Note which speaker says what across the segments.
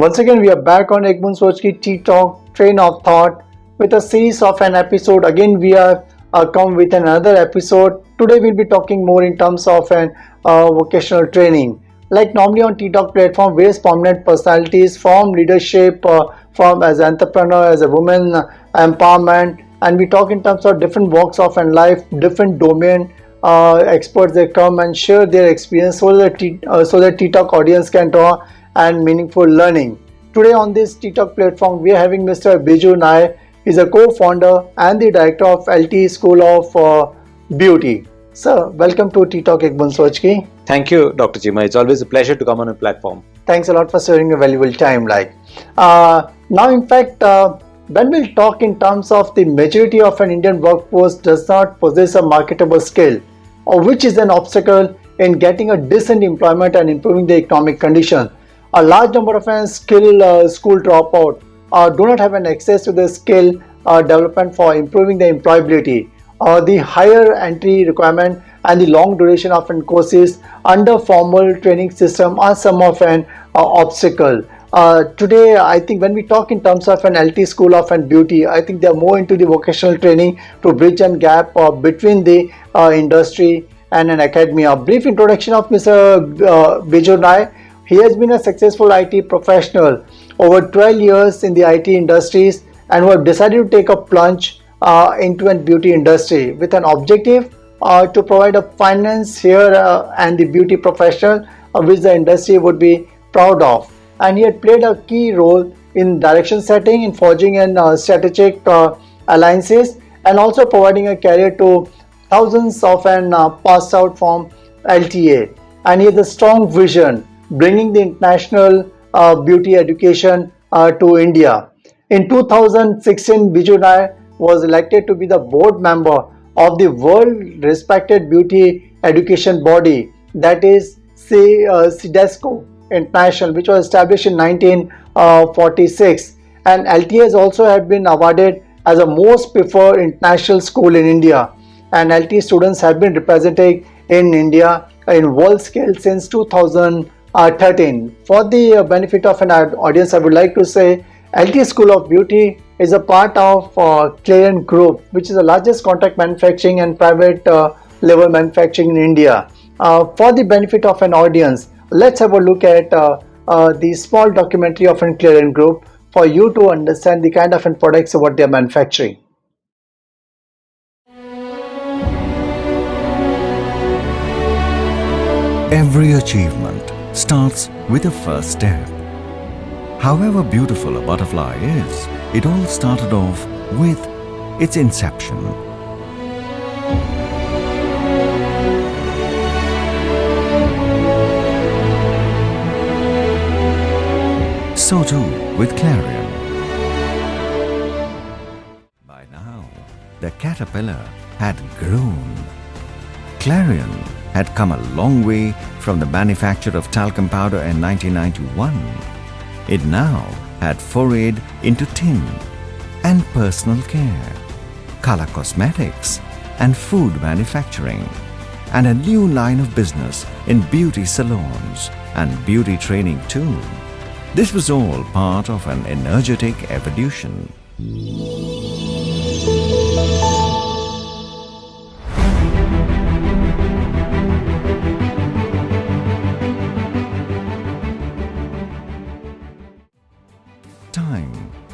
Speaker 1: Once again, we are back on Boond ttalk, train of thought, with a series of an episode. Again, we are come with another episode. Today, we'll be talking more in terms of an vocational training. Like normally on ttalk platform, various prominent personalities from leadership, from as an entrepreneur, as a woman empowerment, and we talk in terms of different walks of and life, different domain. Experts they come and share their experience so that ttalk audience can draw and meaningful learning. Today on this ttalk platform, we are having Mr. Biju Nair. He's a co-founder and the director of LTA School of Beauty. Sir, welcome to ttalk Boond.
Speaker 2: Thank you, Dr. Chima. It's always a pleasure to come on a platform.
Speaker 1: Thanks a lot for sharing your valuable time. Now, in fact, when we'll talk in terms of the majority of an Indian workforce does not possess a marketable skill, or which is an obstacle in getting a decent employment and improving the economic condition. A large number of school dropout do not have an access to the skill development for improving the employability. The higher entry requirement and the long duration of courses under formal training system are some of an obstacle. Today, I think when we talk in terms of an LT School of Beauty, I think they are more into the vocational training to bridge and gap between the industry and an academia. A brief introduction of Mr. Biju Nair. He has been a successful IT professional over 12 years in the IT industries and who have decided to take a plunge into a beauty industry with an objective to provide a finance here and the beauty professional which the industry would be proud of. And he had played a key role in direction setting, in forging and strategic alliances, and also providing a career to thousands of passed out from LTA. And he has a strong vision, bringing the international beauty education to India. In 2016, Biju Nair was elected to be the board member of the world-respected beauty education body, that is CDESCO International, which was established in 1946, and LTA has also had been awarded as a most preferred international school in India, and LTA students have been represented in India in world scale since 2013. For the benefit of an audience, I would like to say LTA School of Beauty is a part of Clarion Group, which is the largest contract manufacturing and private level manufacturing in India. For the benefit of an audience, let's have a look at the small documentary of an Clarion Group for you to understand the kind of products what they are manufacturing.
Speaker 3: Every achievement starts with a first step. However beautiful a butterfly is, it all started off with its inception. So too with Clarion. By now, the caterpillar had grown. Clarion had come a long way from the manufacture of talcum powder in 1991. It now had forayed into tin and personal care, color cosmetics and food manufacturing, and a new line of business in beauty salons and beauty training too. This was all part of an energetic evolution. Time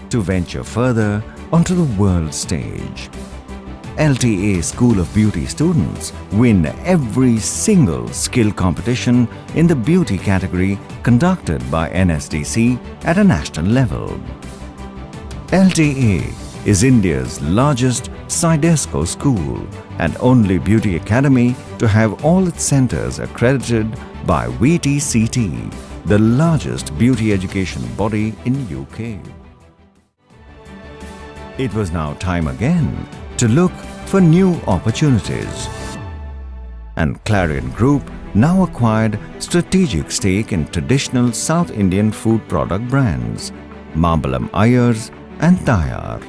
Speaker 3: to venture further onto the world stage. LTA School of Beauty students win every single skill competition in the beauty category conducted by NSDC at a national level. LTA is India's largest CDESCO school and only beauty academy to have all its centers accredited by VTCT, the largest beauty education body in UK. It was now time again to look for new opportunities. And Clarion Group now acquired strategic stake in traditional South Indian food product brands, Mambalam Ayers and Tayar.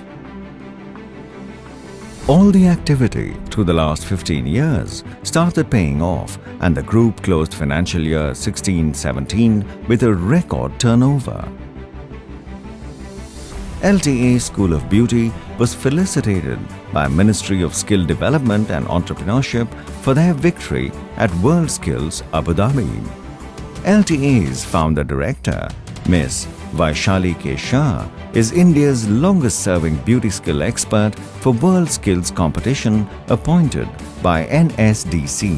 Speaker 3: All the activity through the last 15 years started paying off, and the group closed financial year 16-17 with a record turnover. LTA School of Beauty was felicitated by Ministry of Skill Development and Entrepreneurship for their victory at World Skills Abu Dhabi. LTA's founder director, Ms. Vaishali K. Shah, is India's longest-serving beauty skill expert for World Skills Competition appointed by NSDC.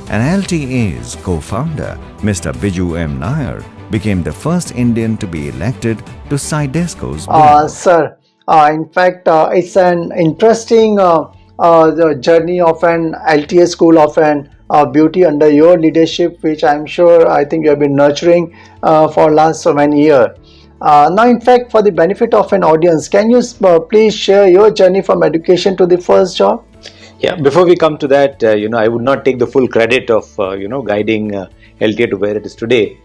Speaker 3: And LTA's co-founder, Mr. Biju Nair, became the first Indian to be elected to SIDESCO's board.
Speaker 1: Sir, in fact, it's an interesting the journey of an LTA school of an beauty under your leadership, which I think you have been nurturing for last so many years. Now, in fact, for the benefit of an audience, can you please share your journey from education to the first job?
Speaker 2: Yeah, before we come to that, I would not take the full credit of, guiding LTA to where it is today.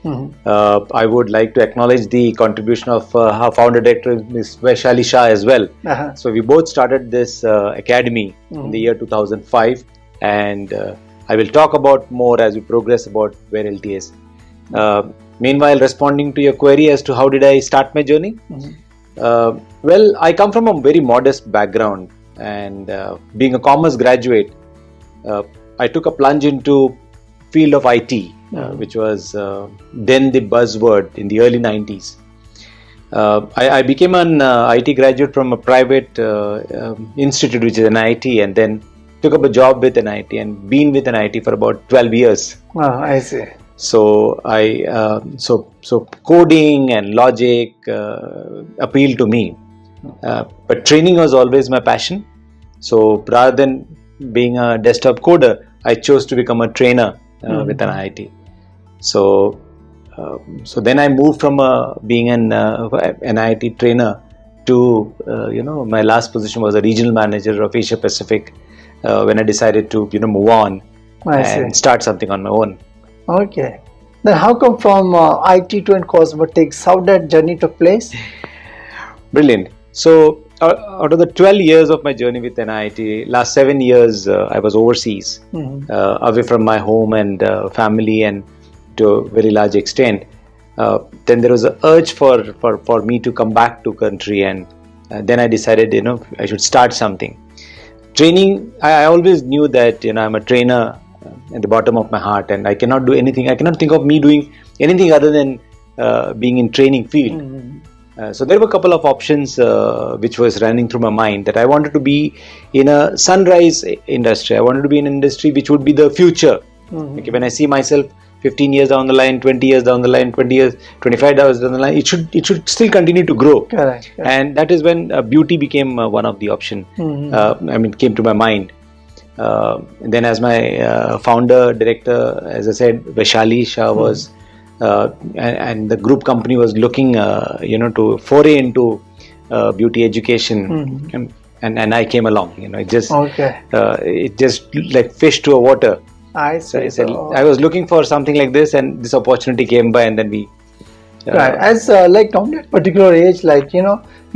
Speaker 2: I would like to acknowledge the contribution of our founder director, Ms. Vaishali Shah as well. So we both started this academy in the year 2005, and I will talk about more as we progress about where LTA is. Meanwhile, responding to your query as to how did I start my journey? Well, I come from a very modest background, and being a commerce graduate, I took a plunge into field of IT, which was then the buzzword in the early 90s. I became an IT graduate from a private institute, which is an IT, and then took up a job with an IT and been with an IT for about 12 years.
Speaker 1: I see.
Speaker 2: So so coding and logic appealed to me, but training was always my passion. So rather than being a desktop coder, I chose to become a trainer with an IT. So then I moved from being an IT trainer to my last position was a regional manager of Asia Pacific when I decided to move on and start something on my own.
Speaker 1: Okay. Then how come from IT to cosmetics? How that journey took place?
Speaker 2: Brilliant. So out of the 12 years of my journey with NIT, last 7 years I was overseas, away from my home and family, and to a very large extent. Then there was an urge for me to come back to country, and then I decided I should start something. Training, I always knew that I'm a trainer at the bottom of my heart, and I cannot do anything. I cannot think of me doing anything other than being in training field. So there were a couple of options which was running through my mind, that I wanted to be in a sunrise industry. I wanted to be in an industry which would be the future. Okay, when I see myself 15 years down the line, 20 years down the line, 20 years, 25 years down the line, it should still continue to grow.
Speaker 1: Correct.
Speaker 2: And that is when beauty became one of the option. Came to my mind. And then as my founder director, as I said, Vaishali Shah was, and the group company was looking, to foray into beauty education, and I came along. It just like fish to a water.
Speaker 1: I see.
Speaker 2: So I was looking for something like this, and this opportunity came by, and then we.
Speaker 1: Right. As like on that particular age, we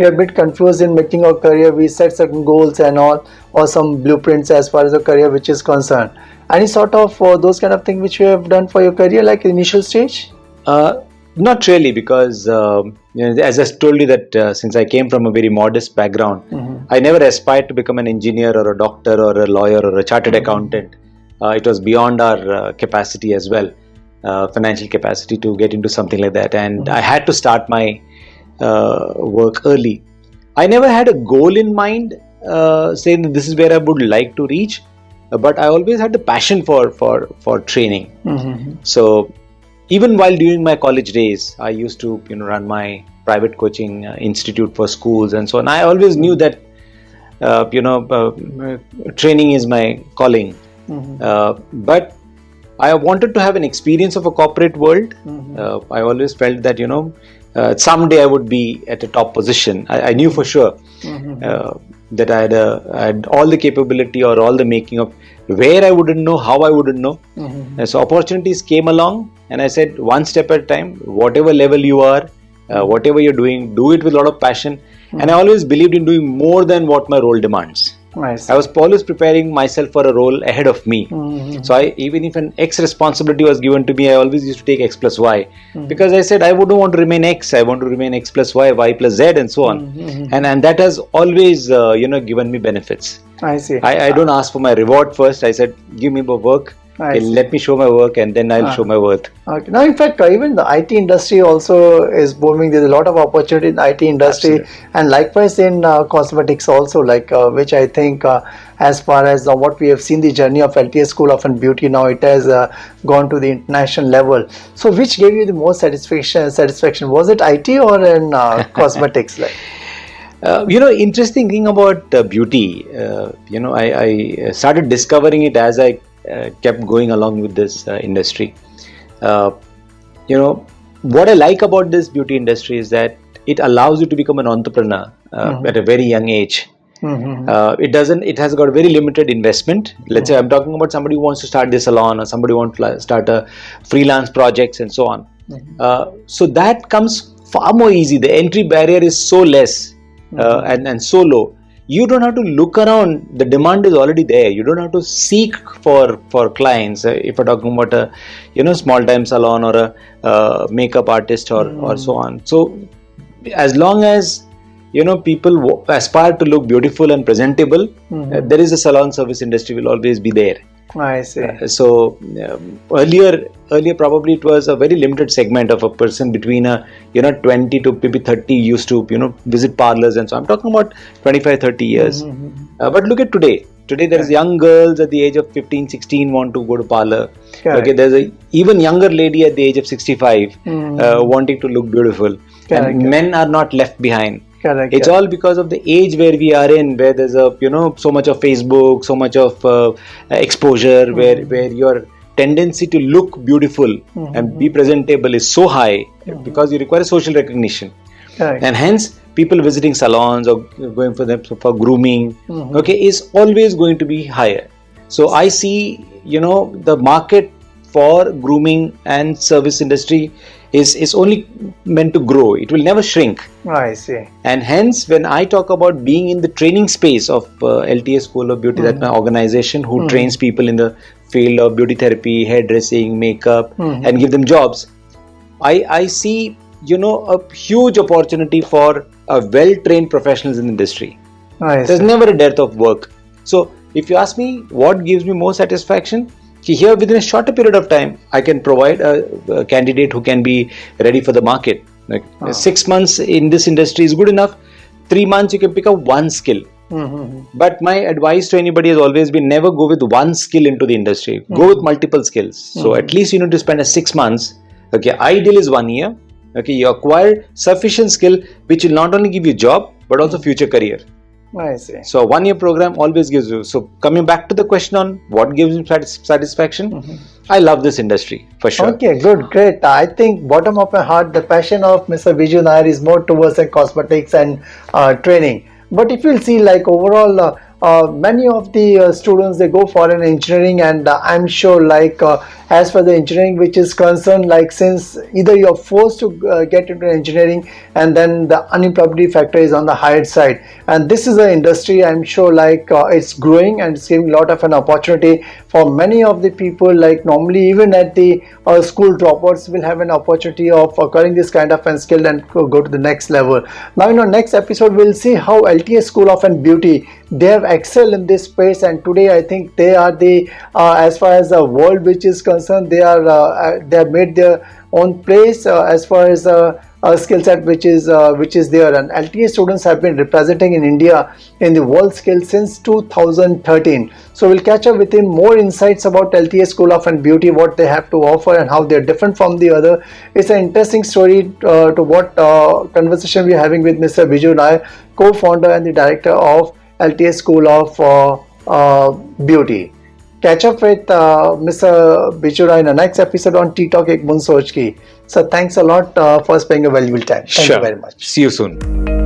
Speaker 1: are a bit confused in making our career. We set certain goals and all, or some blueprints as far as the career which is concerned. Any sort of those kind of things which you have done for your career, like initial stage?
Speaker 2: Not really, because as I told you that since I came from a very modest background, I never aspired to become an engineer or a doctor or a lawyer or a chartered accountant. It was beyond our capacity as well. Financial capacity to get into something like that, and I had to start my work early. I never had a goal in mind saying that this is where I would like to reach, but I always had the passion for training. So even while during my college days, I used to run my private coaching institute for schools and so on. I always knew that training is my calling, but I wanted to have an experience of a corporate world. I always felt that someday I would be at a top position. I knew for sure that I had all the capability or all the making of where I wouldn't know, how I wouldn't know. So opportunities came along, and I said, one step at a time, whatever level you are, whatever you're doing, do it with a lot of passion. And I always believed in doing more than what my role demands.
Speaker 1: I see.
Speaker 2: I was always preparing myself for a role ahead of me. So even if an X responsibility was given to me, I always used to take X plus Y, because I said I wouldn't want to remain X. I want to remain X plus Y, Y plus Z, and so on. And that has always given me benefits.
Speaker 1: I see.
Speaker 2: I don't ask for my reward first. I said, give me my work. Okay, let me show my work, and then I'll show my worth.
Speaker 1: Okay. Now, in fact, even the IT industry also is booming. There's a lot of opportunity in the IT industry. Absolutely. And likewise in cosmetics also, like which I think as far as what we have seen the journey of LTA School of Beauty, now it has gone to the international level. So which gave you the most satisfaction? Was it IT or in cosmetics? Like?
Speaker 2: Interesting thing about beauty, I started discovering it as I kept going along with this industry. What I like about this beauty industry is that it allows you to become an entrepreneur at a very young age. It has got a very limited investment. Let's say I'm talking about somebody who wants to start this salon, or somebody who wants to start a freelance projects and so on. So that comes far more easy. The entry barrier is so less and so low. You don't have to look around. The demand is already there. You don't have to seek for clients. If we're talking about a small time salon or a makeup artist or so on. So as long as people aspire to look beautiful and presentable, there is a salon service industry will always be there.
Speaker 1: I see.
Speaker 2: Earlier probably it was a very limited segment of a person between 20 to maybe 30 used to visit parlors, and so I'm talking about 25-30 years. But look at today. Today there is young girls at the age of 15-16 want to go to parlor. Okay, there's a even younger lady at the age of 65 wanting to look beautiful. And men are not left behind. It's all because of the age where we are in, where there's so much of Facebook, so much of exposure, where your tendency to look beautiful and be presentable is so high because you require social recognition. And hence people visiting salons or going for grooming is always going to be higher. So I see the market for grooming and service industry is only meant to grow. It will never shrink.
Speaker 1: I see.
Speaker 2: And hence, when I talk about being in the training space of LTA School of Beauty, that's my organization who trains people in the field of beauty therapy, hairdressing, makeup, and give them jobs, I see a huge opportunity for well-trained professionals in the industry. There's never a dearth of work. So if you ask me what gives me more satisfaction, here within a shorter period of time I can provide a candidate who can be ready for the market. 6 months in this industry is good enough. 3 months you can pick up one skill. But my advice to anybody has always been, never go with one skill into the industry. Go with multiple skills. So at least you need to spend 6 months. Ideal is 1 year. You acquire sufficient skill which will not only give you job but also future career.
Speaker 1: I see.
Speaker 2: So a 1 year program always gives you. So coming back to the question on what gives me satisfaction, I love this industry for sure.
Speaker 1: Okay, good, great. I think bottom of my heart, the passion of Mr. Biju Nair is more towards cosmetics and training. But if you'll see, like overall, many of the students, they go for an engineering, and I'm sure like as for the engineering which is concerned, like since either you're forced to get into engineering, and then the unemployability factor is on the higher side, and this is an industry I'm sure like it's growing and it's giving a lot of an opportunity for many of the people. Like normally even at the school dropouts will have an opportunity of acquiring this kind of an skill and go to the next level. Now in our next episode we'll see how LTA School of Beauty, they have excelled in this space, and today I think they are the as far as the world which is concerned, they have made their own place as far as skill set which is there, and LTA students have been representing in India in the world scale since 2013. So we'll catch up with him more insights about LTA School of Beauty, what they have to offer and how they're different from the other. It's an interesting story to what conversation we're having with Mr. Biju Nair, co-founder and the director of LTA School of Beauty. Catch up with Mr. Biju Nair in the next episode on ttalk ek Boond Soch ki. So thanks a lot for spending a valuable time. Thank you very much.
Speaker 2: See you soon.